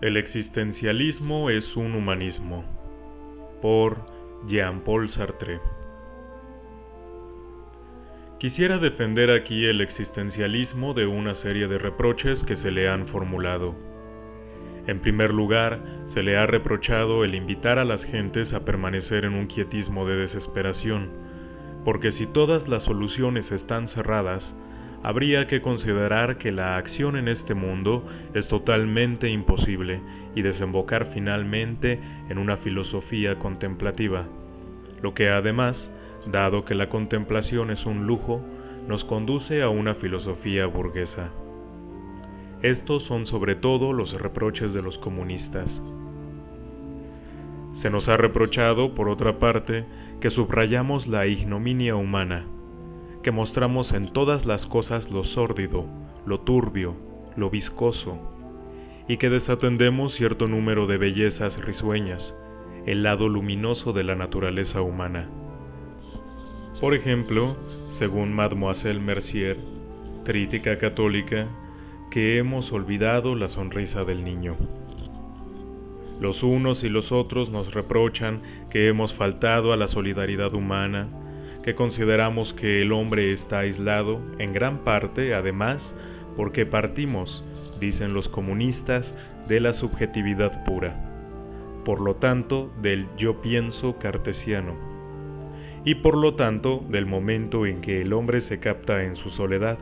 El existencialismo es un humanismo, por Jean-Paul Sartre. Quisiera defender aquí el existencialismo de una serie de reproches que se le han formulado. En primer lugar, se le ha reprochado el invitar a las gentes a permanecer en un quietismo de desesperación, porque si todas las soluciones están cerradas, habría que considerar que la acción en este mundo es totalmente imposible y desembocar finalmente en una filosofía contemplativa, lo que además, dado que la contemplación es un lujo, nos conduce a una filosofía burguesa. Estos son sobre todo los reproches de los comunistas. Se nos ha reprochado, por otra parte, que subrayamos la ignominia humana, que mostramos en todas las cosas lo sórdido, lo turbio, lo viscoso, y que desatendemos cierto número de bellezas risueñas, el lado luminoso de la naturaleza humana. Por ejemplo, según Mademoiselle Mercier, crítica católica, que hemos olvidado la sonrisa del niño. Los unos y los otros nos reprochan que hemos faltado a la solidaridad humana, que consideramos que el hombre está aislado, en gran parte, además, porque partimos, dicen los comunistas, de la subjetividad pura, por lo tanto, del yo pienso cartesiano, y por lo tanto, del momento en que el hombre se capta en su soledad,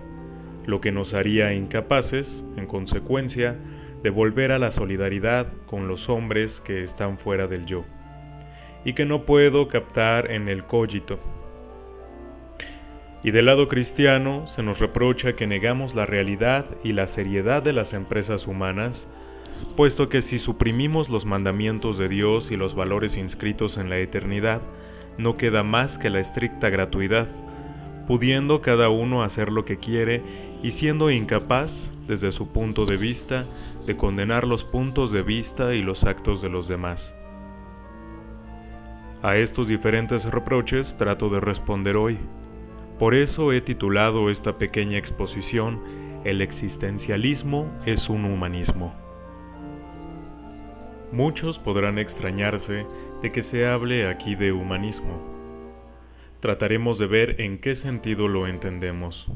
lo que nos haría incapaces, en consecuencia, de volver a la solidaridad con los hombres que están fuera del yo, y que no puedo captar en el cogito. Y del lado cristiano se nos reprocha que negamos la realidad y la seriedad de las empresas humanas, puesto que si suprimimos los mandamientos de Dios y los valores inscritos en la eternidad, no queda más que la estricta gratuidad, pudiendo cada uno hacer lo que quiere y siendo incapaz, desde su punto de vista, de condenar los puntos de vista y los actos de los demás. A estos diferentes reproches trato de responder hoy. Por eso he titulado esta pequeña exposición El existencialismo es un humanismo. Muchos podrán extrañarse de que se hable aquí de humanismo. Trataremos de ver en qué sentido lo entendemos.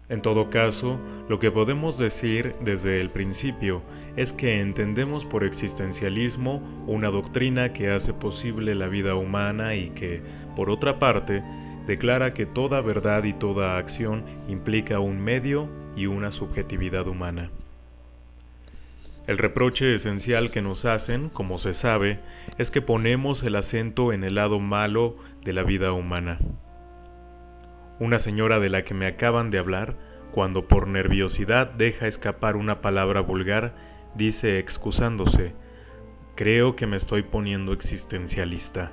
En todo caso, lo que podemos decir desde el principio es que entendemos por existencialismo una doctrina que hace posible la vida humana y que, por otra parte, declara que toda verdad y toda acción implica un medio y una subjetividad humana. El reproche esencial que nos hacen, como se sabe, es que ponemos el acento en el lado malo de la vida humana. Una señora de la que me acaban de hablar, cuando por nerviosidad deja escapar una palabra vulgar, dice excusándose: «Creo que me estoy poniendo existencialista».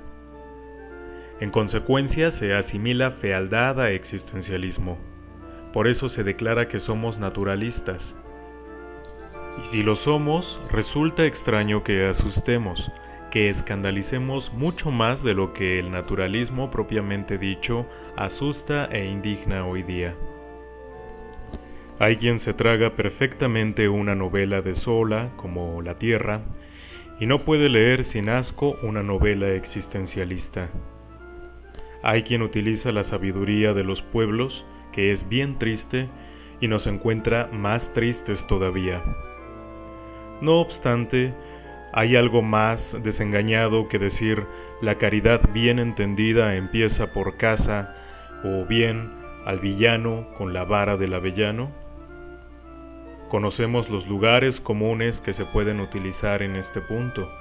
En consecuencia se asimila fealdad a existencialismo. Por eso se declara que somos naturalistas. Y si lo somos, resulta extraño que asustemos, que escandalicemos mucho más de lo que el naturalismo propiamente dicho asusta e indigna hoy día. Hay quien se traga perfectamente una novela de Zola, como La Tierra, y no puede leer sin asco una novela existencialista. Hay quien utiliza la sabiduría de los pueblos, que es bien triste, y nos encuentra más tristes todavía. No obstante, hay algo más desengañado que decir la caridad bien entendida empieza por casa, o bien al villano con la vara del avellano. Conocemos los lugares comunes que se pueden utilizar en este punto,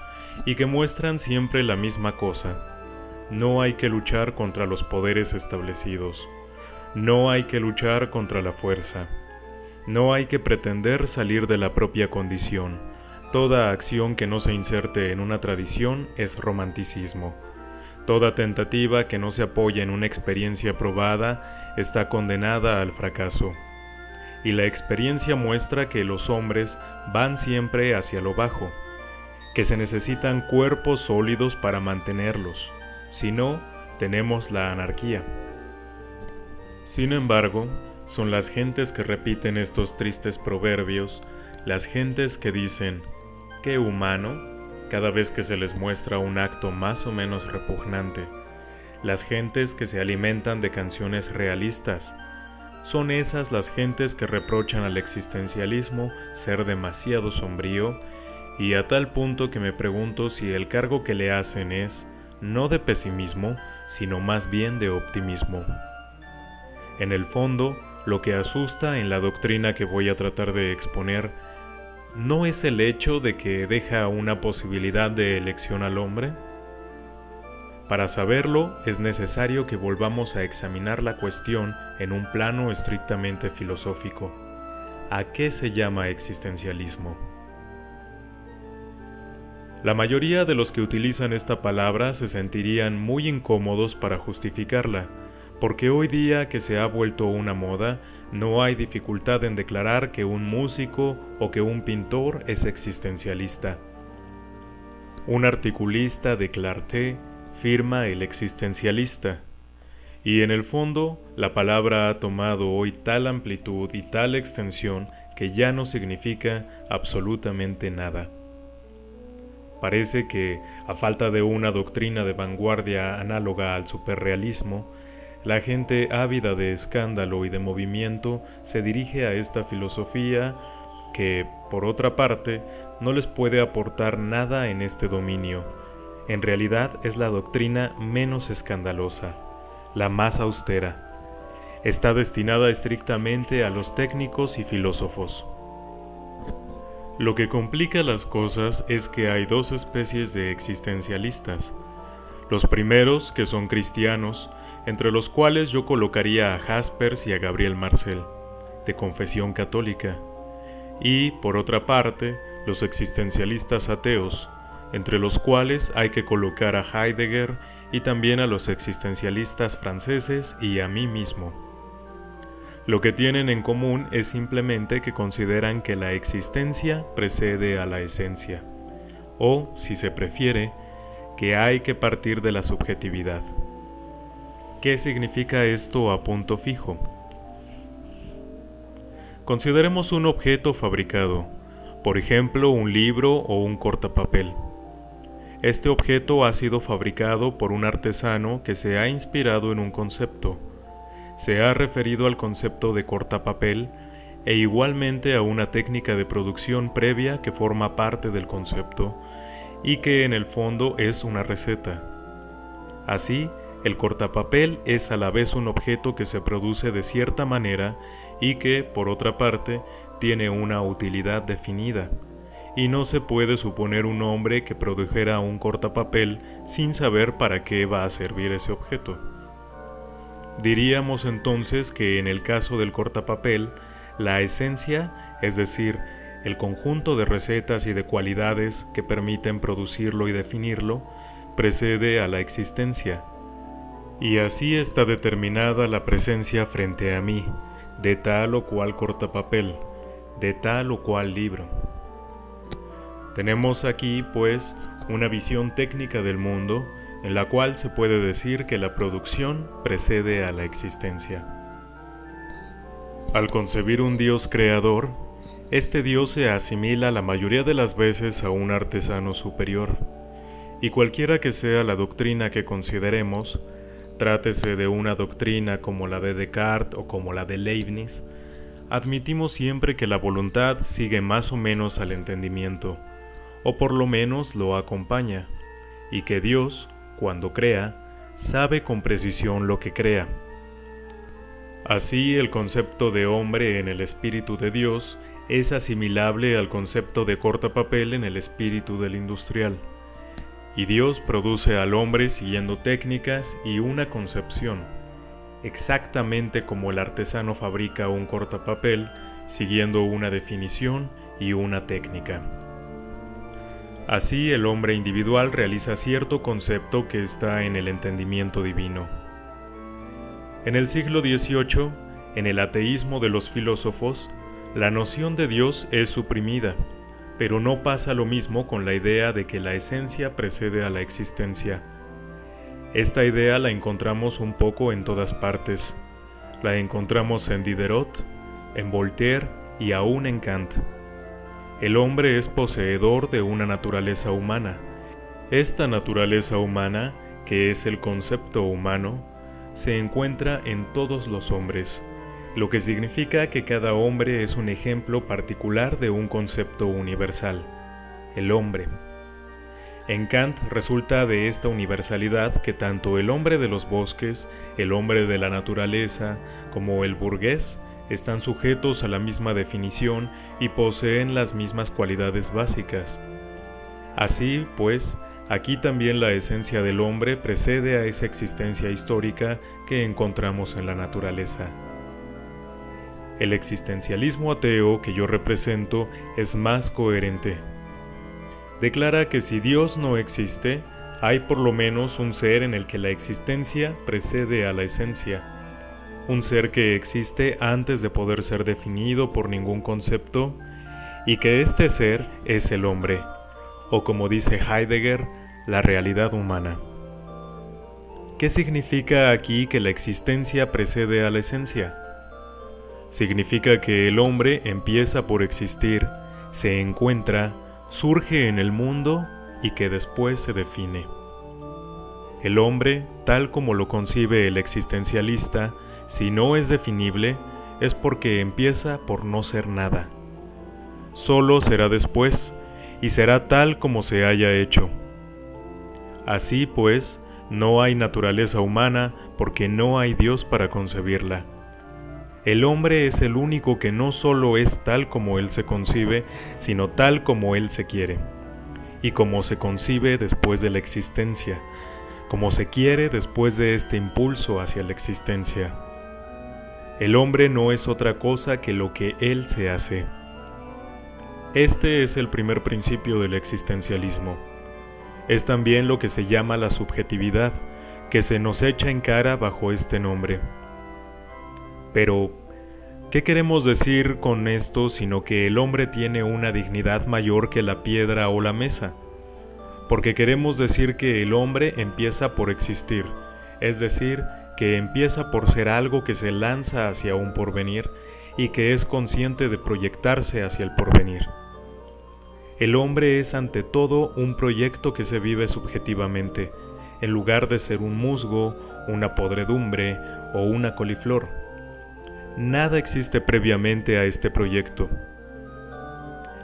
y que muestran siempre la misma cosa. No hay que luchar contra los poderes establecidos. No hay que luchar contra la fuerza. No hay que pretender salir de la propia condición. Toda acción que no se inserte en una tradición es romanticismo. Toda tentativa que no se apoya en una experiencia probada está condenada al fracaso. Y la experiencia muestra que los hombres van siempre hacia lo bajo, que se necesitan cuerpos sólidos para mantenerlos. Si no, tenemos la anarquía. Sin embargo, son las gentes que repiten estos tristes proverbios, las gentes que dicen que humano cada vez que se les muestra un acto más o menos repugnante. Las gentes que se alimentan de canciones realistas. Son esas las gentes que reprochan al existencialismo ser demasiado sombrío, y a tal punto que me pregunto si el cargo que le hacen es no de pesimismo, sino más bien de optimismo. En el fondo, lo que asusta en la doctrina que voy a tratar de exponer no es el hecho de que deja una posibilidad de elección al hombre. Para saberlo, es necesario que volvamos a examinar la cuestión en un plano estrictamente filosófico. ¿A qué se llama existencialismo? La mayoría de los que utilizan esta palabra se sentirían muy incómodos para justificarla, porque hoy día que se ha vuelto una moda, no hay dificultad en declarar que un músico o que un pintor es existencialista. Un articulista de Clarté firma el existencialista, y en el fondo la palabra ha tomado hoy tal amplitud y tal extensión que ya no significa absolutamente nada. Parece que, a falta de una doctrina de vanguardia análoga al superrealismo, la gente ávida de escándalo y de movimiento se dirige a esta filosofía que, por otra parte, no les puede aportar nada en este dominio. En realidad es la doctrina menos escandalosa, la más austera. Está destinada estrictamente a los técnicos y filósofos. Lo que complica las cosas es que hay dos especies de existencialistas. Los primeros, que son cristianos, entre los cuales yo colocaría a Jaspers y a Gabriel Marcel, de confesión católica, y, por otra parte, los existencialistas ateos, entre los cuales hay que colocar a Heidegger y también a los existencialistas franceses y a mí mismo. Lo que tienen en común es simplemente que consideran que la existencia precede a la esencia, o, si se prefiere, que hay que partir de la subjetividad. ¿Qué significa esto a punto fijo? Consideremos un objeto fabricado, por ejemplo un libro o un cortapapel. Este objeto ha sido fabricado por un artesano que se ha inspirado en un concepto. Se ha referido al concepto de cortapapel e igualmente a una técnica de producción previa que forma parte del concepto y que en el fondo es una receta. Así, el cortapapel es a la vez un objeto que se produce de cierta manera y que, por otra parte, tiene una utilidad definida, y no se puede suponer un hombre que produjera un cortapapel sin saber para qué va a servir ese objeto. Diríamos entonces que en el caso del cortapapel, la esencia, es decir, el conjunto de recetas y de cualidades que permiten producirlo y definirlo, precede a la existencia. Y así está determinada la presencia frente a mí, de tal o cual cortapapel, de tal o cual libro. Tenemos aquí, pues, una visión técnica del mundo, en la cual se puede decir que la producción precede a la existencia. Al concebir un Dios creador, este Dios se asimila la mayoría de las veces a un artesano superior, y cualquiera que sea la doctrina que consideremos, trátese de una doctrina como la de Descartes o como la de Leibniz, admitimos siempre que la voluntad sigue más o menos al entendimiento, o por lo menos lo acompaña, y que Dios, cuando crea, sabe con precisión lo que crea. Así, el concepto de hombre en el espíritu de Dios es asimilable al concepto de cortapapel en el espíritu del industrial, y Dios produce al hombre siguiendo técnicas y una concepción, exactamente como el artesano fabrica un cortapapel siguiendo una definición y una técnica. Así, el hombre individual realiza cierto concepto que está en el entendimiento divino. En el siglo XVIII, en el ateísmo de los filósofos, la noción de Dios es suprimida, pero no pasa lo mismo con la idea de que la esencia precede a la existencia. Esta idea la encontramos un poco en todas partes. La encontramos en Diderot, en Voltaire y aún en Kant. El hombre es poseedor de una naturaleza humana. Esta naturaleza humana, que es el concepto humano, se encuentra en todos los hombres, lo que significa que cada hombre es un ejemplo particular de un concepto universal, el hombre. En Kant resulta de esta universalidad que tanto el hombre de los bosques, el hombre de la naturaleza, como el burgués están sujetos a la misma definición y poseen las mismas cualidades básicas. Así, pues, aquí también la esencia del hombre precede a esa existencia histórica que encontramos en la naturaleza. El existencialismo ateo que yo represento es más coherente. Declara que si Dios no existe, hay por lo menos un ser en el que la existencia precede a la esencia, un ser que existe antes de poder ser definido por ningún concepto, y que este ser es el hombre, o como dice Heidegger, la realidad humana. ¿Qué significa aquí que la existencia precede a la esencia? Significa que el hombre empieza por existir, se encuentra, surge en el mundo y que después se define. El hombre, tal como lo concibe el existencialista, si no es definible, es porque empieza por no ser nada. Solo será después, y será tal como se haya hecho. Así pues, no hay naturaleza humana porque no hay Dios para concebirla. El hombre es el único que no solo es tal como él se concibe, sino tal como él se quiere, y como se concibe después de la existencia, como se quiere después de este impulso hacia la existencia. El hombre no es otra cosa que lo que él se hace. Este es el primer principio del existencialismo. Es también lo que se llama la subjetividad, que se nos echa en cara bajo este nombre. Pero, ¿qué queremos decir con esto sino que el hombre tiene una dignidad mayor que la piedra o la mesa? Porque queremos decir que el hombre empieza por existir, es decir, que empieza por ser algo que se lanza hacia un porvenir y que es consciente de proyectarse hacia el porvenir. El hombre es ante todo un proyecto que se vive subjetivamente, en lugar de ser un musgo, una podredumbre o una coliflor. Nada existe previamente a este proyecto.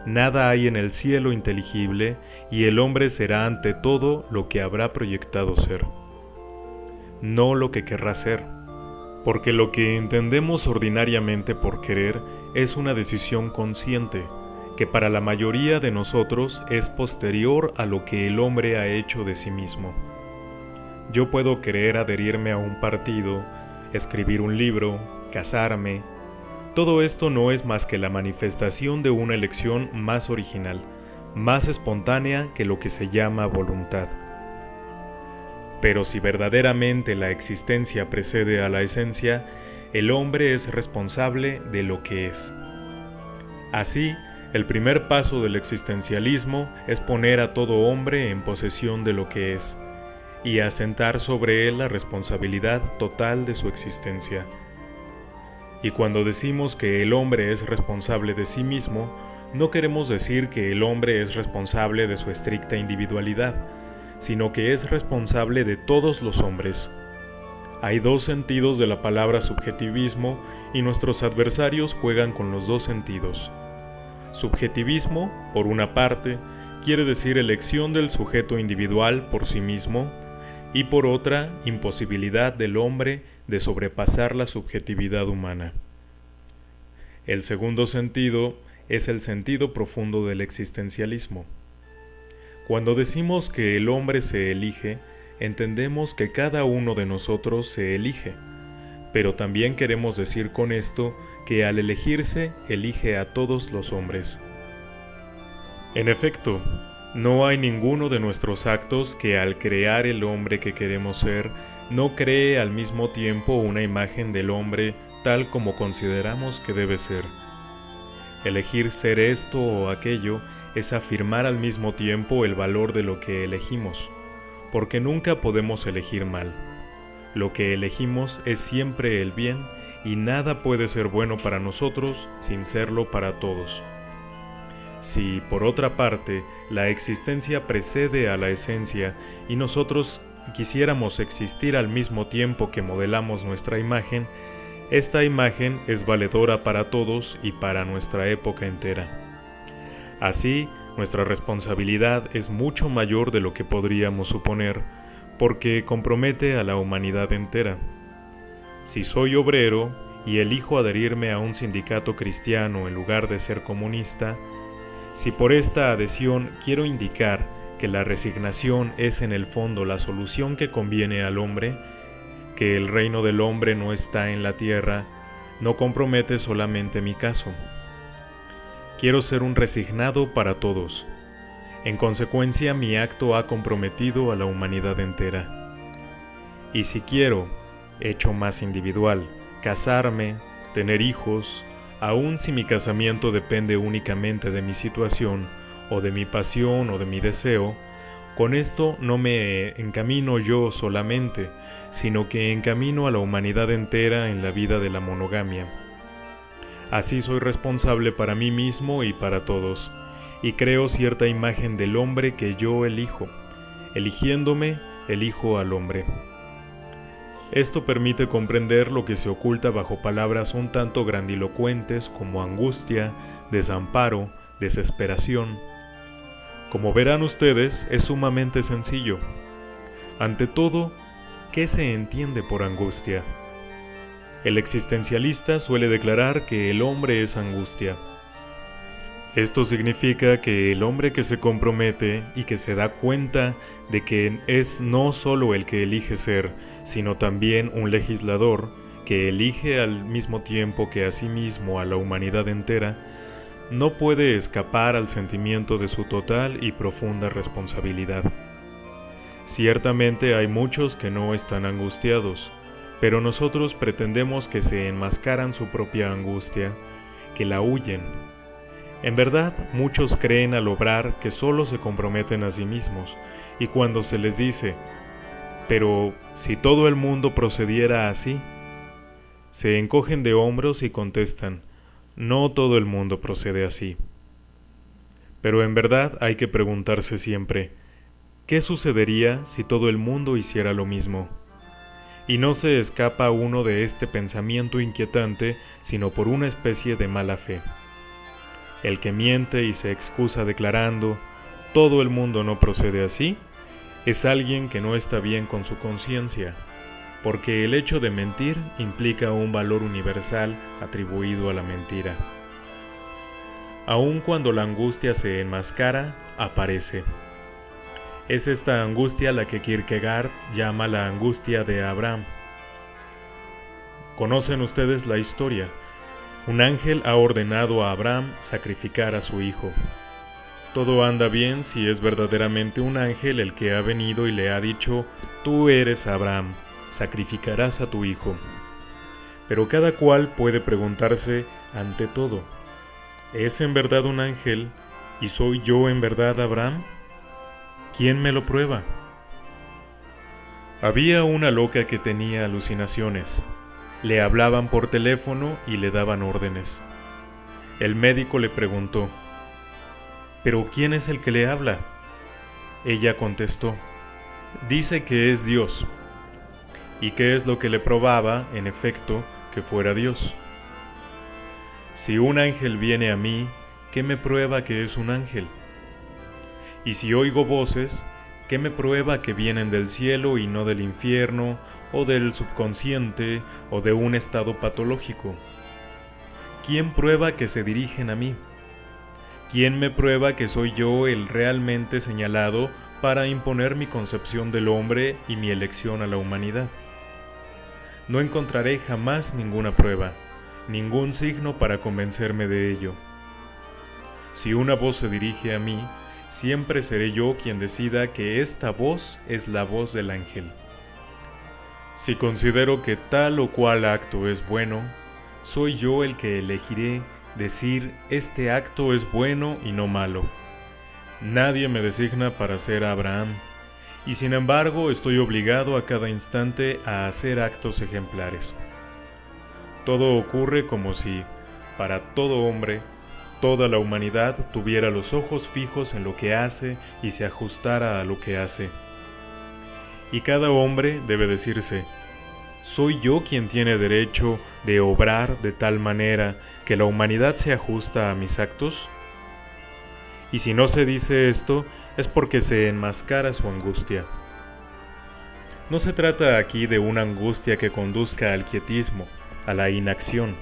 Nada hay en el cielo inteligible y el hombre será ante todo lo que habrá proyectado ser, no lo que querrá ser, porque lo que entendemos ordinariamente por querer es una decisión consciente, que para la mayoría de nosotros es posterior a lo que el hombre ha hecho de sí mismo. Yo puedo querer adherirme a un partido, escribir un libro, casarme. Todo esto no es más que la manifestación de una elección más original, más espontánea que lo que se llama voluntad. Pero si verdaderamente la existencia precede a la esencia, el hombre es responsable de lo que es. Así, el primer paso del existencialismo es poner a todo hombre en posesión de lo que es, y asentar sobre él la responsabilidad total de su existencia. Y cuando decimos que el hombre es responsable de sí mismo, no queremos decir que el hombre es responsable de su estricta individualidad, sino que es responsable de todos los hombres. Hay dos sentidos de la palabra subjetivismo y nuestros adversarios juegan con los dos sentidos. Subjetivismo, por una parte, quiere decir elección del sujeto individual por sí mismo, y por otra, imposibilidad del hombre de sobrepasar la subjetividad humana. El segundo sentido es el sentido profundo del existencialismo. Cuando decimos que el hombre se elige, entendemos que cada uno de nosotros se elige, pero también queremos decir con esto que al elegirse elige a todos los hombres. En efecto, no hay ninguno de nuestros actos que al crear el hombre que queremos ser, no cree al mismo tiempo una imagen del hombre tal como consideramos que debe ser. Elegir ser esto o aquello es afirmar al mismo tiempo el valor de lo que elegimos, porque nunca podemos elegir mal. Lo que elegimos es siempre el bien y nada puede ser bueno para nosotros sin serlo para todos. Si, por otra parte, la existencia precede a la esencia y nosotros quisiéramos existir al mismo tiempo que modelamos nuestra imagen, esta imagen es valedora para todos y para nuestra época entera. Así, nuestra responsabilidad es mucho mayor de lo que podríamos suponer, porque compromete a la humanidad entera. Si soy obrero y elijo adherirme a un sindicato cristiano en lugar de ser comunista, si por esta adhesión quiero indicar que la resignación es en el fondo la solución que conviene al hombre, que el reino del hombre no está en la tierra, no compromete solamente mi caso. Quiero ser un resignado para todos. En consecuencia, mi acto ha comprometido a la humanidad entera. Y si quiero, hecho más individual, casarme, tener hijos, aun si mi casamiento depende únicamente de mi situación, o de mi pasión o de mi deseo, con esto no me encamino yo solamente, sino que encamino a la humanidad entera en la vida de la monogamia. Así soy responsable para mí mismo y para todos, y creo cierta imagen del hombre que yo elijo. Eligiéndome, elijo al hombre. Esto permite comprender lo que se oculta bajo palabras un tanto grandilocuentes como angustia, desamparo, desesperación. Como verán ustedes, es sumamente sencillo. Ante todo, ¿qué se entiende por angustia? El existencialista suele declarar que el hombre es angustia. Esto significa que el hombre que se compromete y que se da cuenta de que es no solo el que elige ser, sino también un legislador que elige al mismo tiempo que a sí mismo a la humanidad entera, no puede escapar al sentimiento de su total y profunda responsabilidad. Ciertamente hay muchos que no están angustiados, pero nosotros pretendemos que se enmascaran su propia angustia, que la huyen. En verdad, muchos creen al obrar que solo se comprometen a sí mismos, y cuando se les dice, pero si todo el mundo procediera así, se encogen de hombros y contestan, no todo el mundo procede así. Pero en verdad hay que preguntarse siempre, ¿qué sucedería si todo el mundo hiciera lo mismo? Y no se escapa uno de este pensamiento inquietante, sino por una especie de mala fe. El que miente y se excusa declarando, todo el mundo no procede así, es alguien que no está bien con su conciencia, porque el hecho de mentir implica un valor universal atribuido a la mentira. Aun cuando la angustia se enmascara, aparece. Es esta angustia la que Kierkegaard llama la angustia de Abraham. Conocen ustedes la historia. Un ángel ha ordenado a Abraham sacrificar a su hijo. Todo anda bien si es verdaderamente un ángel el que ha venido y le ha dicho, tú eres Abraham, sacrificarás a tu hijo. Pero cada cual puede preguntarse ante todo, ¿es en verdad un ángel y soy yo en verdad Abraham? ¿Quién me lo prueba? Había una loca que tenía alucinaciones. Le hablaban por teléfono y le daban órdenes. El médico le preguntó, ¿pero quién es el que le habla? Ella contestó, dice que es Dios. ¿Y qué es lo que le probaba, en efecto, que fuera Dios? Si un ángel viene a mí, ¿qué me prueba que es un ángel? Y si oigo voces, ¿qué me prueba que vienen del cielo y no del infierno, o del subconsciente, o de un estado patológico? ¿Quién prueba que se dirigen a mí? ¿Quién me prueba que soy yo el realmente señalado para imponer mi concepción del hombre y mi elección a la humanidad? No encontraré jamás ninguna prueba, ningún signo para convencerme de ello. Si una voz se dirige a mí, siempre seré yo quien decida que esta voz es la voz del ángel. Si considero que tal o cual acto es bueno, soy yo el que elegiré decir este acto es bueno y no malo. Nadie me designa para ser Abraham, y sin embargo estoy obligado a cada instante a hacer actos ejemplares. Todo ocurre como si, para todo hombre, toda la humanidad tuviera los ojos fijos en lo que hace y se ajustara a lo que hace. Y cada hombre debe decirse: ¿soy yo quien tiene derecho de obrar de tal manera que la humanidad se ajusta a mis actos? Y si no se dice esto, es porque se enmascara su angustia. No se trata aquí de una angustia que conduzca al quietismo, a la inacción.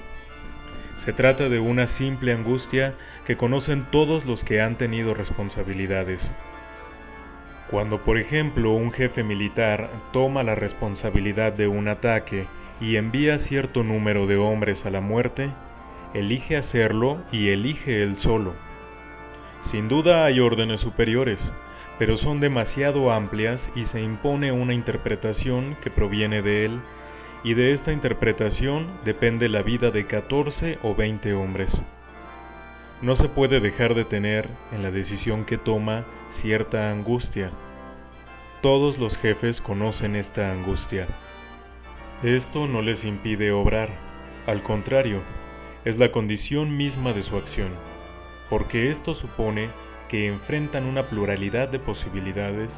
Se trata de una simple angustia que conocen todos los que han tenido responsabilidades. Cuando, por ejemplo, un jefe militar toma la responsabilidad de un ataque y envía cierto número de hombres a la muerte, elige hacerlo y elige él solo. Sin duda hay órdenes superiores, pero son demasiado amplias y se impone una interpretación que proviene de él, y de esta interpretación depende la vida de 14 o 20 hombres. No se puede dejar de tener, en la decisión que toma, cierta angustia. Todos los jefes conocen esta angustia. Esto no les impide obrar, al contrario, es la condición misma de su acción, porque esto supone que enfrentan una pluralidad de posibilidades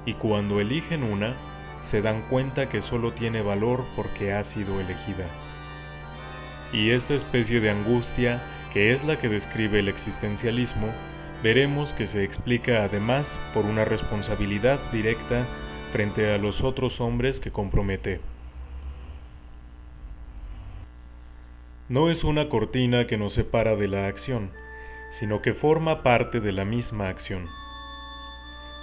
y cuando eligen una, se dan cuenta que solo tiene valor porque ha sido elegida. Y esta especie de angustia, que es la que describe el existencialismo, veremos que se explica además por una responsabilidad directa frente a los otros hombres que compromete. No es una cortina que nos separa de la acción, sino que forma parte de la misma acción.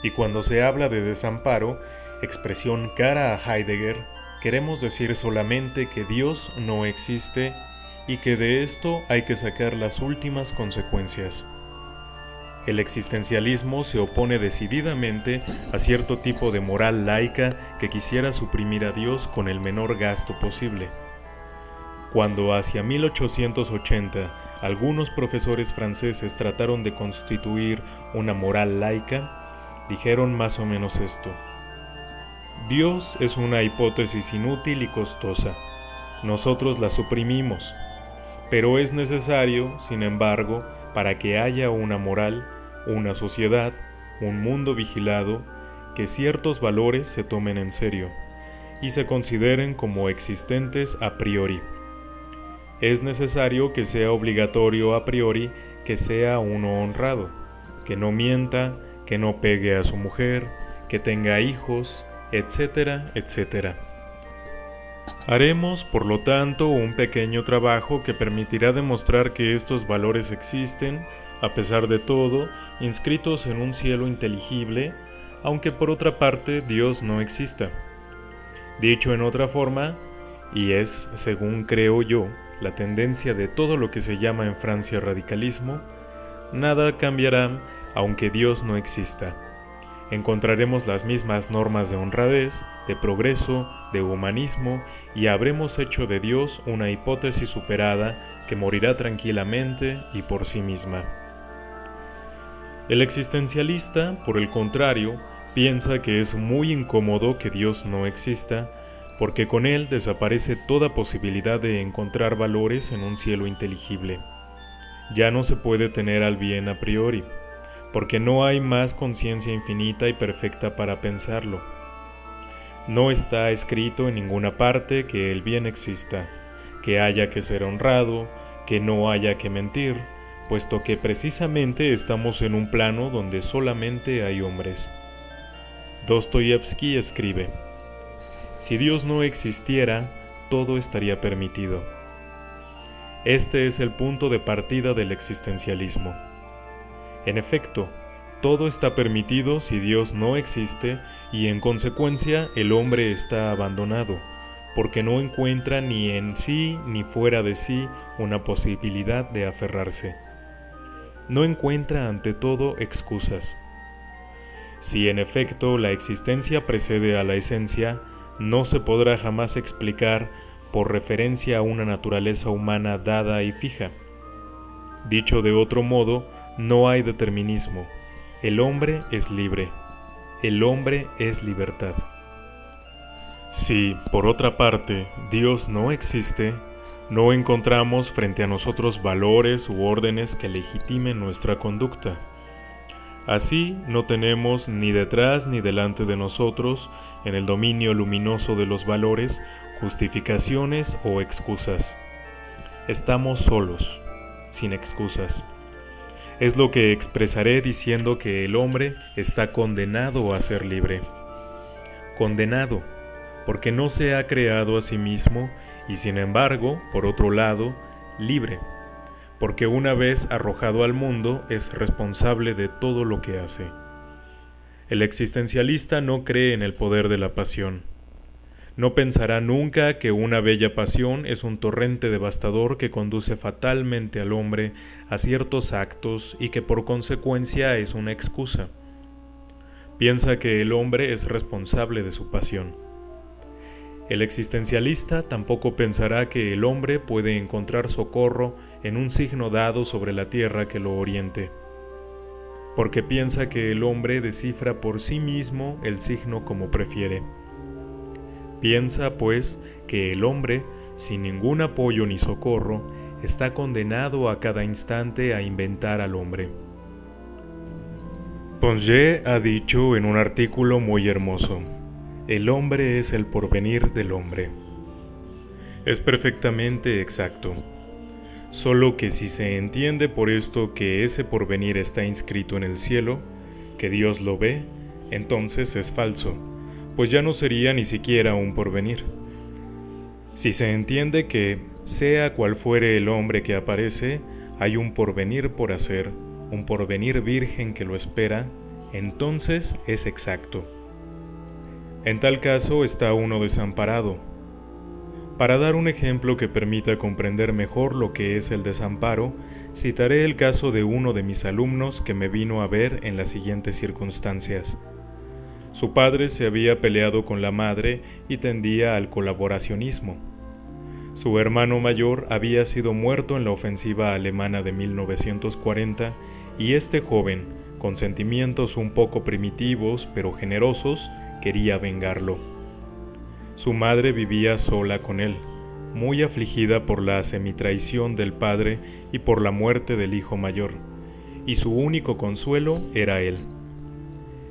Y cuando se habla de desamparo, expresión cara a Heidegger, queremos decir solamente que Dios no existe y que de esto hay que sacar las últimas consecuencias. El existencialismo se opone decididamente a cierto tipo de moral laica que quisiera suprimir a Dios con el menor gasto posible. Cuando hacia 1880 algunos profesores franceses trataron de constituir una moral laica, dijeron más o menos esto: Dios es una hipótesis inútil y costosa. Nosotros la suprimimos, pero es necesario, sin embargo, para que haya una moral, una sociedad, un mundo vigilado, que ciertos valores se tomen en serio y se consideren como existentes a priori. Es necesario que sea obligatorio a priori que sea uno honrado, que no mienta, que no pegue a su mujer, que tenga hijos, etcétera, etcétera. Haremos, por lo tanto, un pequeño trabajo que permitirá demostrar que estos valores existen, a pesar de todo, inscritos en un cielo inteligible, aunque por otra parte Dios no exista. Dicho en otra forma, y es, según creo yo, la tendencia de todo lo que se llama en Francia radicalismo, nada cambiará aunque Dios no exista. Encontraremos las mismas normas de honradez, de progreso, de humanismo y habremos hecho de Dios una hipótesis superada que morirá tranquilamente y por sí misma. El existencialista, por el contrario, piensa que es muy incómodo que Dios no exista, porque con él desaparece toda posibilidad de encontrar valores en un cielo inteligible. Ya no se puede tener al bien a priori, porque no hay más conciencia infinita y perfecta para pensarlo. No está escrito en ninguna parte que el bien exista, que haya que ser honrado, que no haya que mentir, puesto que precisamente estamos en un plano donde solamente hay hombres. Dostoyevsky escribe: si Dios no existiera, todo estaría permitido. Este es el punto de partida del existencialismo. En efecto, todo está permitido si Dios no existe y en consecuencia el hombre está abandonado, porque no encuentra ni en sí ni fuera de sí una posibilidad de aferrarse. No encuentra ante todo excusas. Si en efecto la existencia precede a la esencia, no se podrá jamás explicar por referencia a una naturaleza humana dada y fija. Dicho de otro modo, no hay determinismo. El hombre es libre. El hombre es libertad. Si, por otra parte, Dios no existe, No encontramos frente a nosotros valores u órdenes que legitimen nuestra conducta. Así no tenemos ni detrás ni delante de nosotros, en el dominio luminoso de los valores, justificaciones o excusas. Estamos solos, sin excusas. Es lo que expresaré diciendo que el hombre está condenado a ser libre. Condenado, porque no se ha creado a sí mismo y sin embargo, por otro lado, libre, porque una vez arrojado al mundo es responsable de todo lo que hace. El existencialista no cree en el poder de la pasión. No pensará nunca que una bella pasión es un torrente devastador que conduce fatalmente al hombre a ciertos actos y que por consecuencia es una excusa. Piensa que el hombre es responsable de su pasión. El existencialista tampoco pensará que el hombre puede encontrar socorro en un signo dado sobre la tierra que lo oriente, porque piensa que el hombre descifra por sí mismo el signo como prefiere. Piensa, pues, que el hombre, sin ningún apoyo ni socorro, está condenado a cada instante a inventar al hombre. Ponget ha dicho en un artículo muy hermoso: el hombre es el porvenir del hombre. Es perfectamente exacto, solo que si se entiende por esto que ese porvenir está inscrito en el cielo, que Dios lo ve, entonces es falso, pues ya no sería ni siquiera un porvenir. Si se entiende que, sea cual fuere el hombre que aparece, hay un porvenir por hacer, un porvenir virgen que lo espera, entonces es exacto. En tal caso está uno desamparado. Para dar un ejemplo que permita comprender mejor lo que es el desamparo, citaré el caso de uno de mis alumnos que me vino a ver en las siguientes circunstancias. Su padre se había peleado con la madre y tendía al colaboracionismo. Su hermano mayor había sido muerto en la ofensiva alemana de 1940 y este joven, con sentimientos un poco primitivos pero generosos, quería vengarlo. Su madre vivía sola con él, muy afligida por la semitraición del padre y por la muerte del hijo mayor, y su único consuelo era él.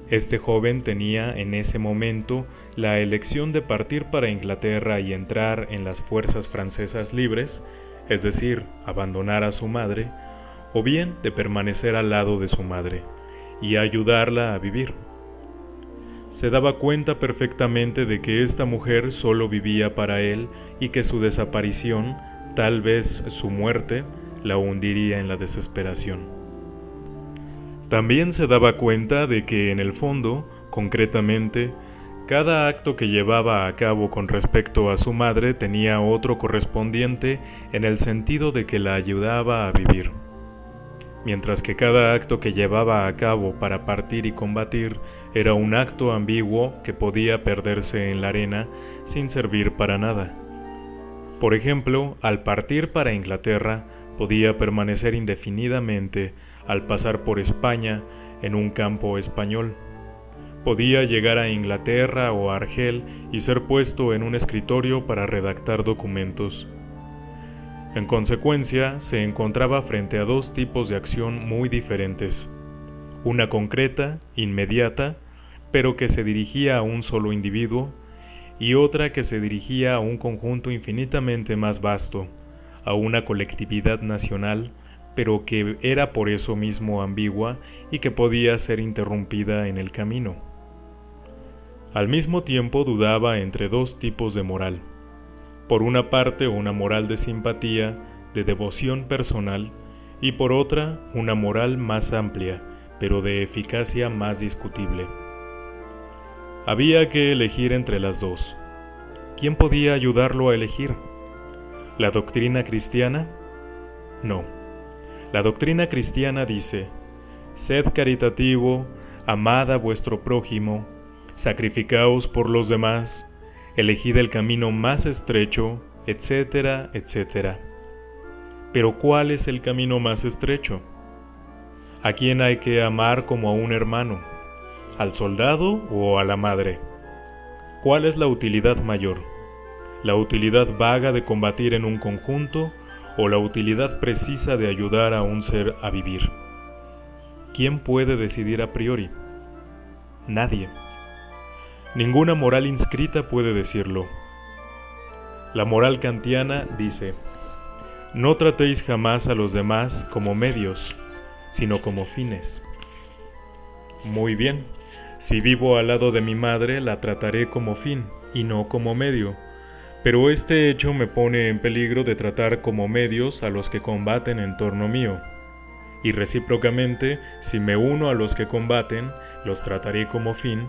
Este joven tenía en ese momento la elección de partir para Inglaterra y entrar en las fuerzas francesas libres, es decir, abandonar a su madre, o bien de permanecer al lado de su madre y ayudarla a vivir. Se daba cuenta perfectamente de que esta mujer solo vivía para él y que su desaparición, tal vez su muerte, la hundiría en la desesperación. También se daba cuenta de que en el fondo, concretamente, cada acto que llevaba a cabo con respecto a su madre tenía otro correspondiente en el sentido de que la ayudaba a vivir, mientras que cada acto que llevaba a cabo para partir y combatir era un acto ambiguo que podía perderse en la arena sin servir para nada. Por ejemplo, al partir para Inglaterra podía permanecer indefinidamente al pasar por España en un campo español. Podía llegar a Inglaterra o a Argel y ser puesto en un escritorio para redactar documentos. En consecuencia, se encontraba frente a dos tipos de acción muy diferentes. Una concreta, inmediata, pero que se dirigía a un solo individuo, y otra que se dirigía a un conjunto infinitamente más vasto, a una colectividad nacional, pero que era por eso mismo ambigua y que podía ser interrumpida en el camino. Al mismo tiempo dudaba entre dos tipos de moral. Por una parte una moral de simpatía, de devoción personal, y por otra una moral más amplia, pero de eficacia más discutible. Había que elegir entre las dos. ¿Quién podía ayudarlo a elegir? ¿La doctrina cristiana? No. La doctrina cristiana dice: sed caritativo, amad a vuestro prójimo, sacrificaos por los demás, elegid el camino más estrecho, etcétera, etcétera. Pero ¿cuál es el camino más estrecho? ¿A quién hay que amar como a un hermano? ¿Al soldado o a la madre? ¿Cuál es la utilidad mayor? la utilidad vaga de combatir en un conjunto o la utilidad precisa de ayudar a un ser a vivir. ¿Quién puede decidir a priori? Nadie. Ninguna moral inscrita puede decirlo. La moral kantiana dice: no tratéis jamás a los demás como medios, sino como fines. Muy bien, si vivo al lado de mi madre, la trataré como fin y no como medio, pero este hecho me pone en peligro de tratar como medios a los que combaten en torno mío, y recíprocamente, si me uno a los que combaten, los trataré como fin,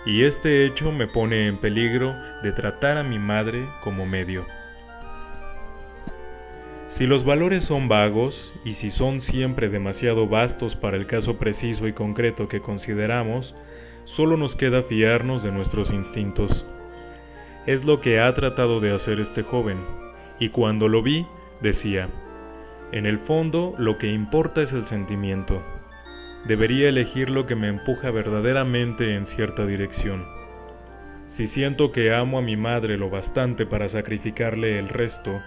y este hecho me pone en peligro de tratar a mi madre como medio. Si los valores son vagos, y si son siempre demasiado vastos para el caso preciso y concreto que consideramos, solo nos queda fiarnos de nuestros instintos. Es lo que ha tratado de hacer este joven, y cuando lo vi, decía: en el fondo, lo que importa es el sentimiento. Debería elegir lo que me empuja verdaderamente en cierta dirección. Si siento que amo a mi madre lo bastante para sacrificarle el resto,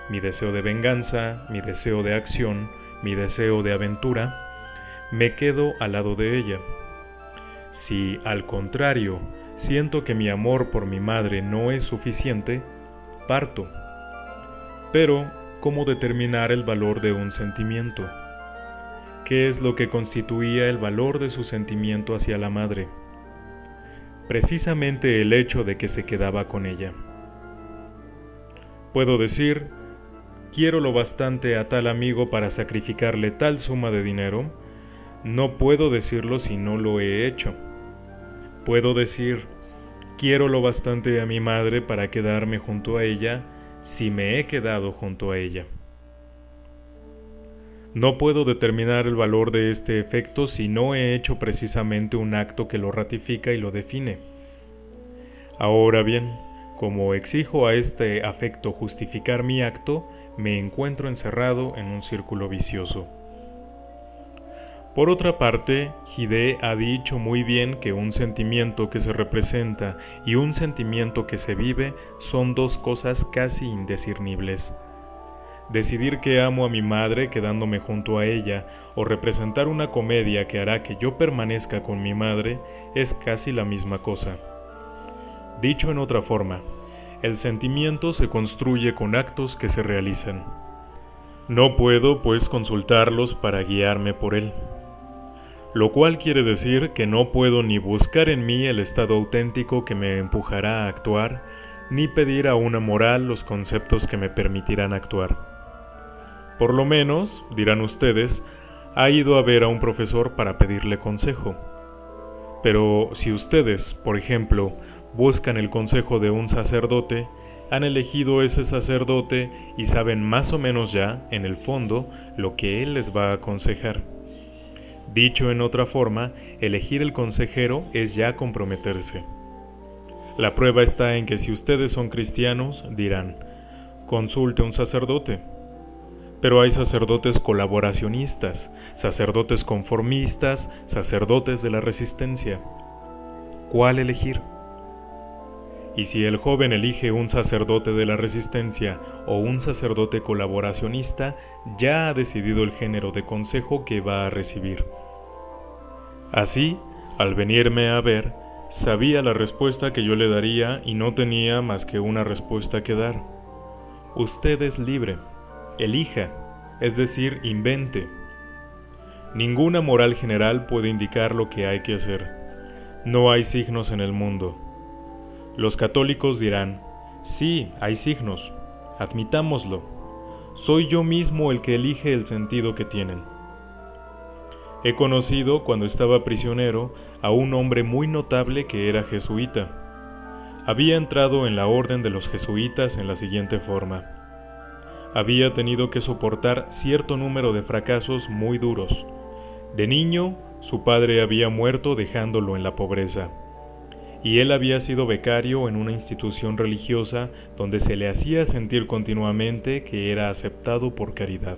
mi deseo de venganza, mi deseo de acción, mi deseo de aventura, me quedo al lado de ella. Si, al contrario, siento que mi amor por mi madre no es suficiente, parto. Pero, ¿cómo determinar el valor de un sentimiento? ¿Qué es lo que constituía el valor de su sentimiento hacia la madre? Precisamente el hecho de que se quedaba con ella. Puedo decir: quiero lo bastante a tal amigo para sacrificarle tal suma de dinero. No puedo decirlo si no lo he hecho. Puedo decir: quiero lo bastante a mi madre para quedarme junto a ella si me he quedado junto a ella. No puedo determinar el valor de este efecto si no he hecho precisamente un acto que lo ratifica y lo define. Ahora bien, como exijo a este afecto justificar mi acto, me encuentro encerrado en un círculo vicioso. Por otra parte, Gide ha dicho muy bien que un sentimiento que se representa y un sentimiento que se vive son dos cosas casi indiscernibles. Decidir que amo a mi madre quedándome junto a ella o representar una comedia que hará que yo permanezca con mi madre es casi la misma cosa. Dicho en otra forma, el sentimiento se construye con actos que se realizan. No puedo, pues, consultarlos para guiarme por él. Lo cual quiere decir que no puedo ni buscar en mí el estado auténtico que me empujará a actuar, ni pedir a una moral los conceptos que me permitirán actuar. Por lo menos, dirán ustedes, ha ido a ver a un profesor para pedirle consejo. Pero si ustedes, por ejemplo, buscan el consejo de un sacerdote, han elegido ese sacerdote y saben más o menos ya, en el fondo, lo que él les va a aconsejar. Dicho en otra forma, elegir el consejero es ya comprometerse. La prueba está en que si ustedes son cristianos, dirán: consulte a un sacerdote. Pero hay sacerdotes colaboracionistas, sacerdotes conformistas, sacerdotes de la resistencia. ¿Cuál elegir? Y si el joven elige un sacerdote de la resistencia o un sacerdote colaboracionista, ya ha decidido el género de consejo que va a recibir. Así, al venirme a ver, sabía la respuesta que yo le daría y no tenía más que una respuesta que dar. Usted es libre. Elija, es decir, invente. Ninguna moral general puede indicar lo que hay que hacer. No hay signos en el mundo. Los católicos dirán: sí, hay signos, admitámoslo. Soy yo mismo el que elige el sentido que tienen. He conocido, cuando estaba prisionero, a un hombre muy notable que era jesuita. Había entrado en la orden de los jesuitas en la siguiente forma. Había tenido que soportar cierto número de fracasos muy duros. De niño, su padre había muerto dejándolo en la pobreza, y él había sido becario en una institución religiosa donde se le hacía sentir continuamente que era aceptado por caridad.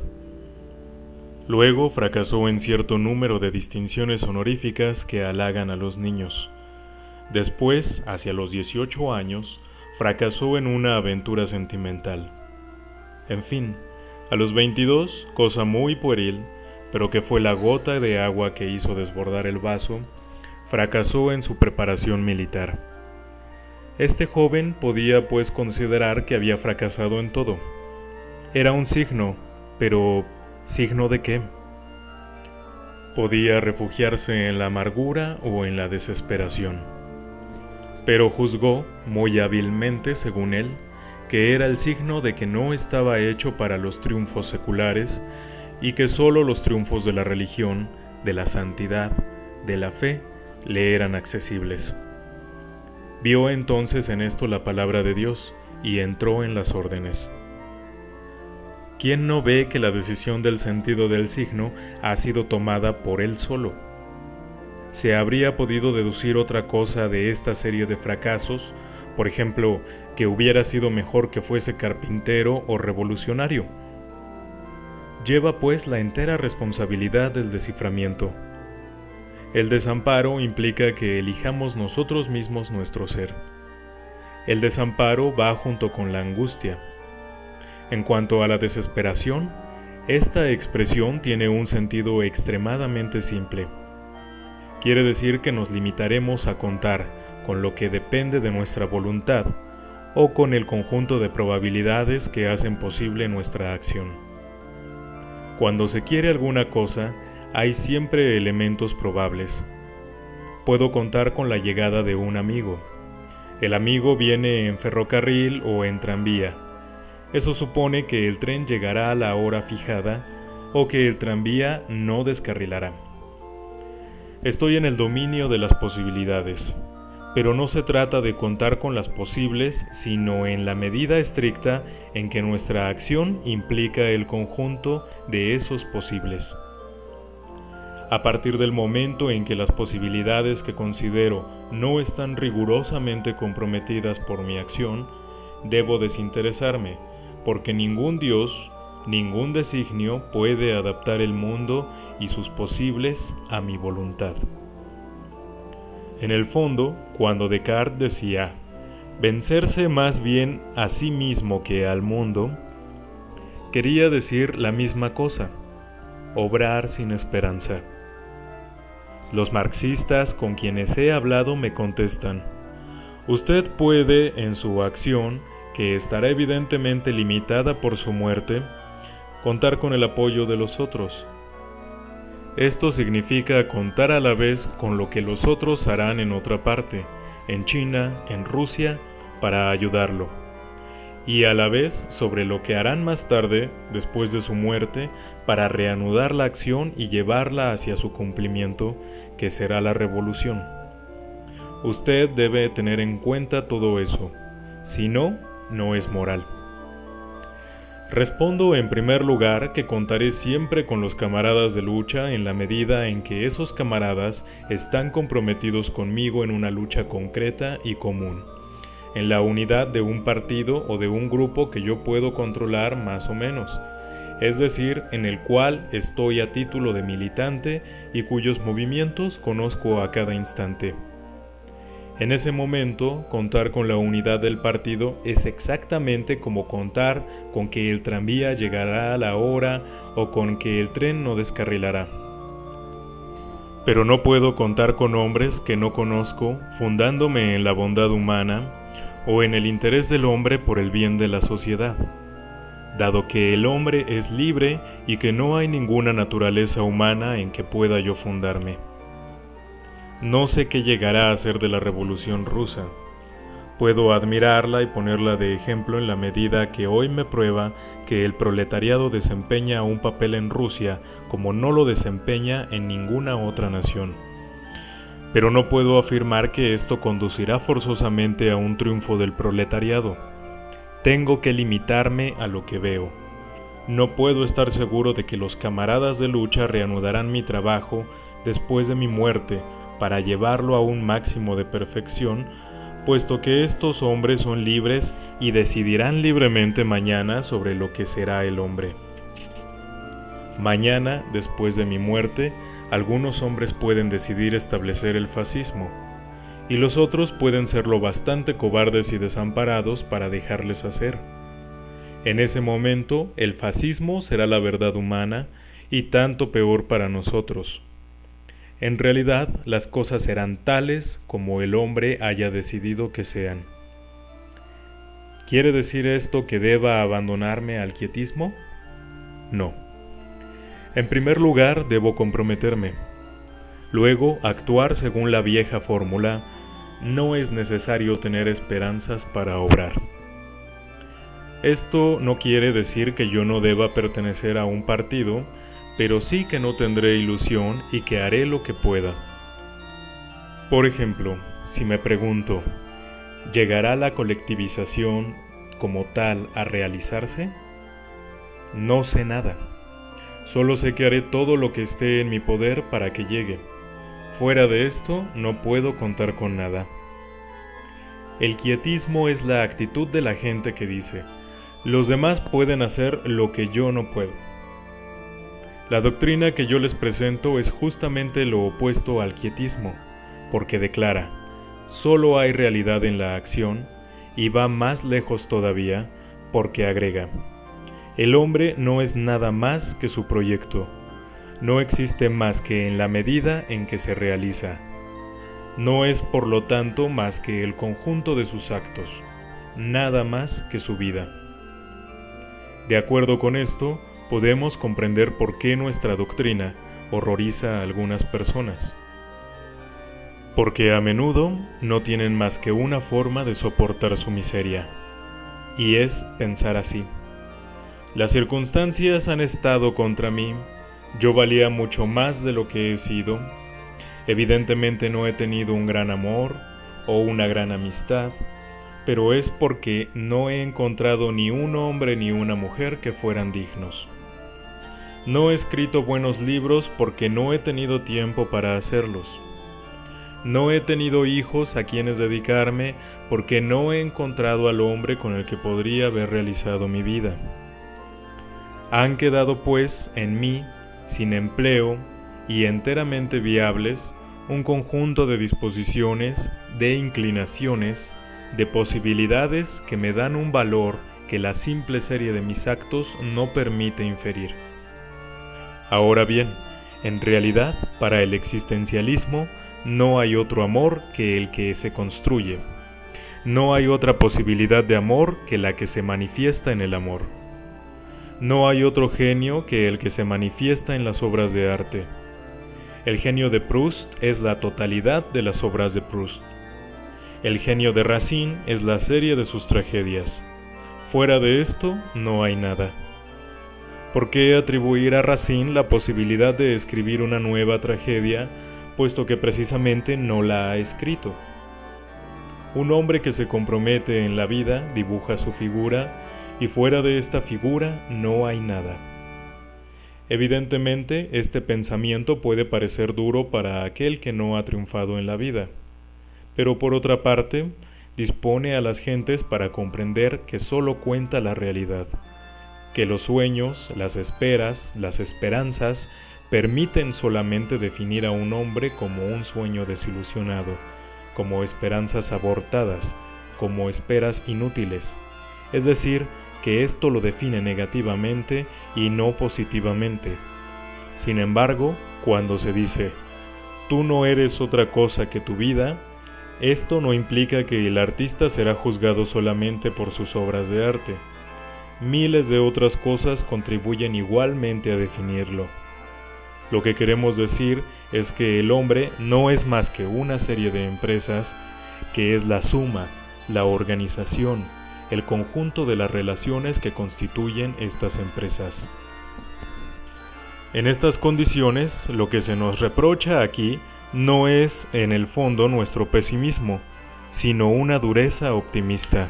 Luego fracasó en cierto número de distinciones honoríficas que halagan a los niños. Después, hacia los 18 años, fracasó en una aventura sentimental. En fin, a los 22, cosa muy pueril, pero que fue la gota de agua que hizo desbordar el vaso, fracasó en su preparación militar. Este joven podía pues considerar que había fracasado en todo. Era un signo, pero ¿signo de qué? Podía refugiarse en la amargura o en la desesperación. Pero juzgó, muy hábilmente según él, que era el signo de que no estaba hecho para los triunfos seculares y que sólo los triunfos de la religión, de la santidad, de la fe, le eran accesibles. Vio entonces en esto la palabra de Dios y entró en las órdenes. ¿Quién no ve que la decisión del sentido del signo ha sido tomada por él solo? ¿Se habría podido deducir otra cosa de esta serie de fracasos? Por ejemplo, que hubiera sido mejor que fuese carpintero o revolucionario. Lleva pues la entera responsabilidad del desciframiento. El desamparo implica que elijamos nosotros mismos nuestro ser. El desamparo va junto con la angustia. En cuanto a la desesperación, esta expresión tiene un sentido extremadamente simple. Quiere decir que nos limitaremos a contar con lo que depende de nuestra voluntad o con el conjunto de probabilidades que hacen posible nuestra acción. Cuando se quiere alguna cosa, hay siempre elementos probables. Puedo contar con la llegada de un amigo. El amigo viene en ferrocarril o en tranvía. Eso supone que el tren llegará a la hora fijada o que el tranvía no descarrilará. Estoy en el dominio de las posibilidades, pero no se trata de contar con las posibles, sino en la medida estricta en que nuestra acción implica el conjunto de esos posibles. A partir del momento en que las posibilidades que considero no están rigurosamente comprometidas por mi acción, debo desinteresarme, porque ningún Dios, ningún designio puede adaptar el mundo y sus posibles a mi voluntad. En el fondo, cuando Descartes decía vencerse más bien a sí mismo que al mundo, quería decir la misma cosa, obrar sin esperanza. Los marxistas con quienes he hablado me contestan, usted puede en su acción, que estará evidentemente limitada por su muerte, contar con el apoyo de los otros. Esto significa contar a la vez con lo que los otros harán en otra parte, en China, en Rusia, para ayudarlo, y a la vez sobre lo que harán más tarde, después de su muerte, para reanudar la acción y llevarla hacia su cumplimiento, que será la revolución. Usted debe tener en cuenta todo eso, si no, no es moral. Respondo en primer lugar que contaré siempre con los camaradas de lucha en la medida en que esos camaradas están comprometidos conmigo en una lucha concreta y común, en la unidad de un partido o de un grupo que yo puedo controlar más o menos, es decir, en el cual estoy a título de militante y cuyos movimientos conozco a cada instante. En ese momento, contar con la unidad del partido es exactamente como contar con que el tranvía llegará a la hora o con que el tren no descarrilará. Pero no puedo contar con hombres que no conozco, fundándome en la bondad humana o en el interés del hombre por el bien de la sociedad, dado que el hombre es libre y que no hay ninguna naturaleza humana en que pueda yo fundarme. No sé qué llegará a ser de la Revolución Rusa. Puedo admirarla y ponerla de ejemplo en la medida que hoy me prueba que el proletariado desempeña un papel en Rusia como no lo desempeña en ninguna otra nación. Pero no puedo afirmar que esto conducirá forzosamente a un triunfo del proletariado. Tengo que limitarme a lo que veo. No puedo estar seguro de que los camaradas de lucha reanudarán mi trabajo después de mi muerte para llevarlo a un máximo de perfección, puesto que estos hombres son libres y decidirán libremente mañana sobre lo que será el hombre. Mañana, después de mi muerte, algunos hombres pueden decidir establecer el fascismo, y los otros pueden serlo bastante cobardes y desamparados para dejarles hacer. En ese momento, el fascismo será la verdad humana y tanto peor para nosotros. En realidad, las cosas serán tales como el hombre haya decidido que sean. ¿Quiere decir esto que deba abandonarme al quietismo? No. En primer lugar, debo comprometerme. Luego, actuar según la vieja fórmula: no es necesario tener esperanzas para obrar. Esto no quiere decir que yo no deba pertenecer a un partido, pero sí que no tendré ilusión y que haré lo que pueda. Por ejemplo, si me pregunto, ¿llegará la colectivización como tal a realizarse? No sé nada. Solo sé que haré todo lo que esté en mi poder para que llegue. Fuera de esto, no puedo contar con nada. El quietismo es la actitud de la gente que dice: los demás pueden hacer lo que yo no puedo. La doctrina que yo les presento es justamente lo opuesto al quietismo, porque declara: solo hay realidad en la acción, y va más lejos todavía, porque agrega: el hombre no es nada más que su proyecto, no existe más que en la medida en que se realiza, no es por lo tanto más que el conjunto de sus actos, nada más que su vida. De acuerdo con esto, podemos comprender por qué nuestra doctrina horroriza a algunas personas. Porque a menudo no tienen más que una forma de soportar su miseria, y es pensar así: las circunstancias han estado contra mí, yo valía mucho más de lo que he sido, evidentemente no he tenido un gran amor o una gran amistad, pero es porque no he encontrado ni un hombre ni una mujer que fueran dignos. No he escrito buenos libros porque no he tenido tiempo para hacerlos. No he tenido hijos a quienes dedicarme porque no he encontrado al hombre con el que podría haber realizado mi vida. Han quedado pues en mí, sin empleo y enteramente viables, un conjunto de disposiciones, de inclinaciones, de posibilidades que me dan un valor que la simple serie de mis actos no permite inferir. Ahora bien, en realidad, para el existencialismo no hay otro amor que el que se construye. No hay otra posibilidad de amor que la que se manifiesta en el amor. No hay otro genio que el que se manifiesta en las obras de arte. El genio de Proust es la totalidad de las obras de Proust. El genio de Racine es la serie de sus tragedias. Fuera de esto, no hay nada. ¿Por qué atribuir a Racine la posibilidad de escribir una nueva tragedia, puesto que precisamente no la ha escrito? Un hombre que se compromete en la vida dibuja su figura, y fuera de esta figura no hay nada. Evidentemente, este pensamiento puede parecer duro para aquel que no ha triunfado en la vida, pero por otra parte, dispone a las gentes para comprender que solo cuenta la realidad, que los sueños, las esperas, las esperanzas, permiten solamente definir a un hombre como un sueño desilusionado, como esperanzas abortadas, como esperas inútiles, es decir, que esto lo define negativamente y no positivamente. Sin embargo, cuando se dice, tú no eres otra cosa que tu vida, esto no implica que el artista será juzgado solamente por sus obras de arte. Miles de otras cosas contribuyen igualmente a definirlo. Lo que queremos decir es que el hombre no es más que una serie de empresas, que es la suma, la organización, el conjunto de las relaciones que constituyen estas empresas. En estas condiciones, lo que se nos reprocha aquí no es en el fondo nuestro pesimismo, sino una dureza optimista.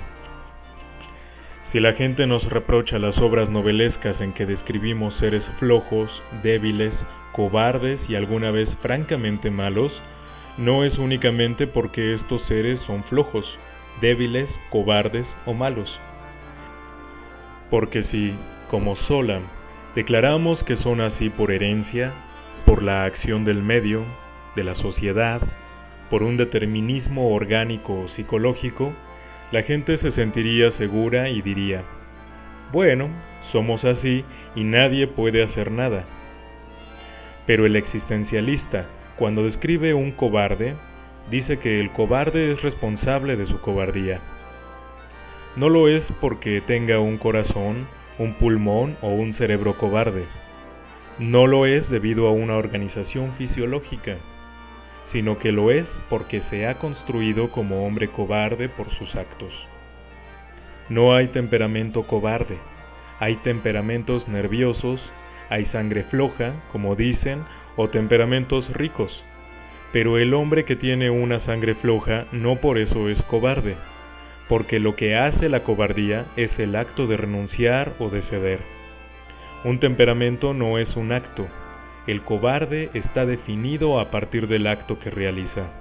Si la gente nos reprocha las obras novelescas en que describimos seres flojos, débiles, cobardes y alguna vez francamente malos, no es únicamente porque estos seres son flojos, débiles, cobardes o malos. Porque si, como Zola, declaramos que son así por herencia, por la acción del medio, de la sociedad, por un determinismo orgánico o psicológico, la gente se sentiría segura y diría: bueno, somos así y nadie puede hacer nada. Pero el existencialista, cuando describe un cobarde, dice que el cobarde es responsable de su cobardía. No lo es porque tenga un corazón, un pulmón o un cerebro cobarde. No lo es debido a una organización fisiológica, sino que lo es porque se ha construido como hombre cobarde por sus actos. No hay temperamento cobarde, hay temperamentos nerviosos, hay sangre floja, como dicen, o temperamentos ricos, pero el hombre que tiene una sangre floja no por eso es cobarde, porque lo que hace la cobardía es el acto de renunciar o de ceder. Un temperamento no es un acto, el cobarde está definido a partir del acto que realiza.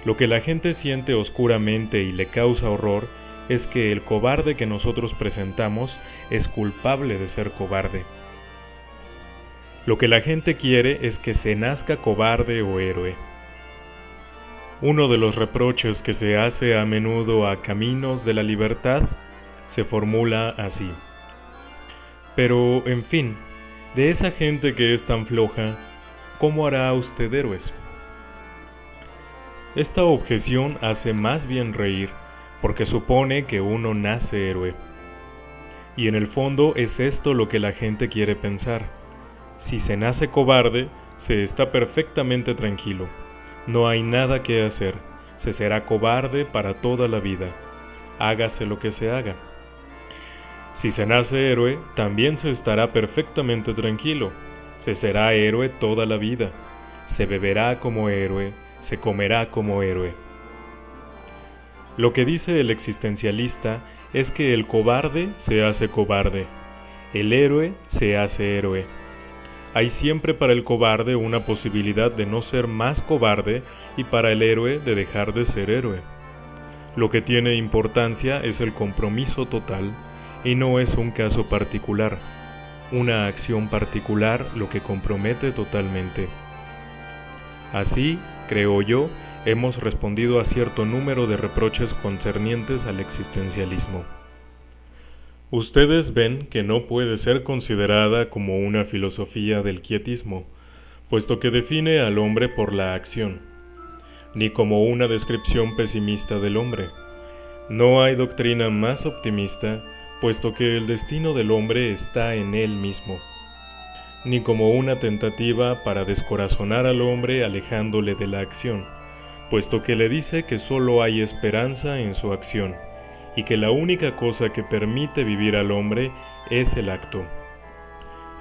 Lo que la gente siente oscuramente y le causa horror es que el cobarde que nosotros presentamos es culpable de ser cobarde. Lo que la gente quiere es que se nazca cobarde o héroe. Uno de los reproches que se hace a menudo a Caminos de la Libertad se formula así: pero, en fin, de esa gente que es tan floja, ¿cómo hará usted héroes? Esta objeción hace más bien reír, porque supone que uno nace héroe. Y en el fondo es esto lo que la gente quiere pensar. Si se nace cobarde, se está perfectamente tranquilo. No hay nada que hacer. Se será cobarde para toda la vida. Hágase lo que se haga. Si se nace héroe, también se estará perfectamente tranquilo. Se será héroe toda la vida. Se beberá como héroe, se comerá como héroe. Lo que dice el existencialista es que el cobarde se hace cobarde, el héroe se hace héroe. Hay siempre para el cobarde una posibilidad de no ser más cobarde y para el héroe de dejar de ser héroe. Lo que tiene importancia es el compromiso total y no es un caso particular, una acción particular lo que compromete totalmente. Así, creo yo, hemos respondido a cierto número de reproches concernientes al existencialismo. Ustedes ven que no puede ser considerada como una filosofía del quietismo, puesto que define al hombre por la acción, ni como una descripción pesimista del hombre. No hay doctrina más optimista, puesto que el destino del hombre está en él mismo, ni como una tentativa para descorazonar al hombre alejándole de la acción, puesto que le dice que solo hay esperanza en su acción, y que la única cosa que permite vivir al hombre es el acto.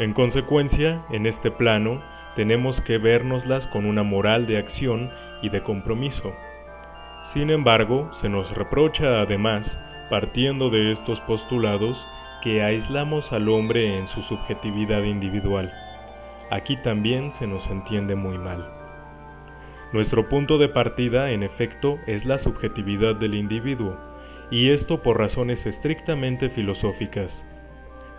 En consecuencia, en este plano, tenemos que vérnoslas con una moral de acción y de compromiso. Sin embargo, se nos reprocha además, partiendo de estos postulados, que aislamos al hombre en su subjetividad individual. Aquí también se nos entiende muy mal. Nuestro punto de partida, en efecto, es la subjetividad del individuo, y esto por razones estrictamente filosóficas.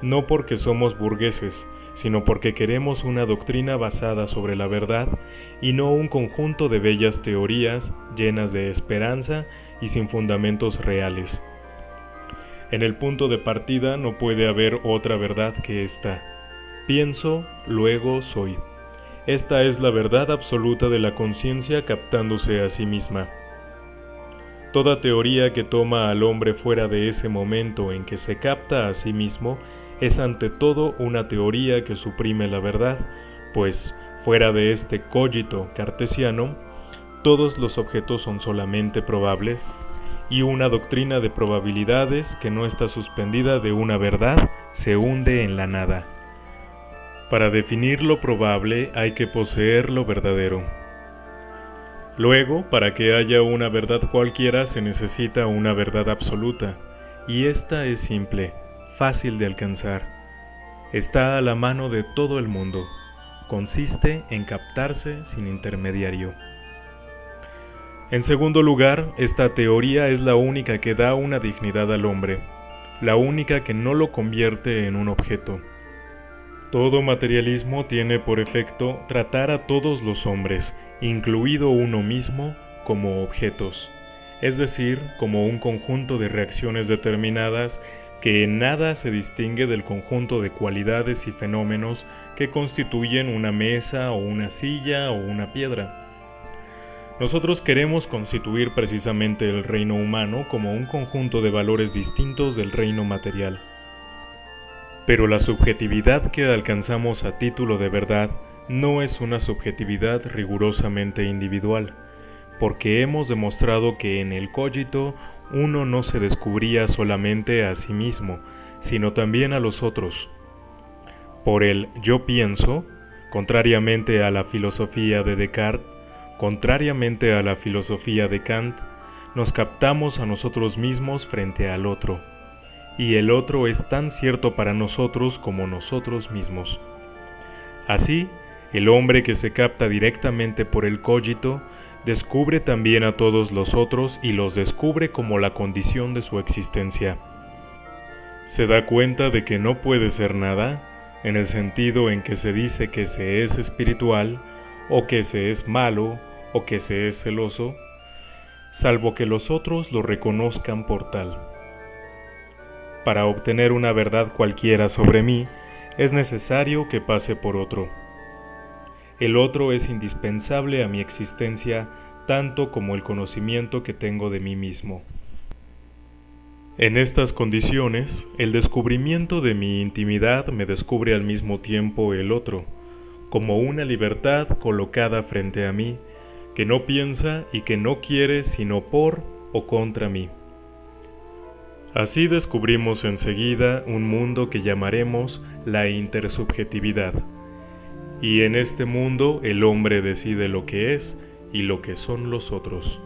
No porque somos burgueses, sino porque queremos una doctrina basada sobre la verdad y no un conjunto de bellas teorías llenas de esperanza y sin fundamentos reales. En el punto de partida no puede haber otra verdad que esta: pienso, luego soy. Esta es la verdad absoluta de la conciencia captándose a sí misma. Toda teoría que toma al hombre fuera de ese momento en que se capta a sí mismo es ante todo una teoría que suprime la verdad, pues, fuera de este cogito cartesiano, todos los objetos son solamente probables, y una doctrina de probabilidades que no está suspendida de una verdad se hunde en la nada. Para definir lo probable hay que poseer lo verdadero. Luego, para que haya una verdad cualquiera se necesita una verdad absoluta, y esta es simple, fácil de alcanzar. Está a la mano de todo el mundo. Consiste en captarse sin intermediario. En segundo lugar, esta teoría es la única que da una dignidad al hombre, la única que no lo convierte en un objeto. Todo materialismo tiene por efecto tratar a todos los hombres, incluido uno mismo, como objetos, es decir, como un conjunto de reacciones determinadas que en nada se distingue del conjunto de cualidades y fenómenos que constituyen una mesa o una silla o una piedra. Nosotros queremos constituir precisamente el reino humano como un conjunto de valores distintos del reino material. Pero la subjetividad que alcanzamos a título de verdad no es una subjetividad rigurosamente individual, porque hemos demostrado que en el cogito uno no se descubría solamente a sí mismo, sino también a los otros. Por el yo pienso, contrariamente a la filosofía de Descartes, contrariamente a la filosofía de Kant, nos captamos a nosotros mismos frente al otro, y el otro es tan cierto para nosotros como nosotros mismos. Así, el hombre que se capta directamente por el cogito descubre también a todos los otros y los descubre como la condición de su existencia. Se da cuenta de que no puede ser nada, en el sentido en que se dice que se es espiritual, o que se es malo, o que se es celoso, salvo que los otros lo reconozcan por tal. Para obtener una verdad cualquiera sobre mí, es necesario que pase por otro. El otro es indispensable a mi existencia tanto como el conocimiento que tengo de mí mismo. En estas condiciones, el descubrimiento de mi intimidad me descubre al mismo tiempo el otro, como una libertad colocada frente a mí, que no piensa y que no quiere sino por o contra mí. Así descubrimos enseguida un mundo que llamaremos la intersubjetividad, y en este mundo el hombre decide lo que es y lo que son los otros.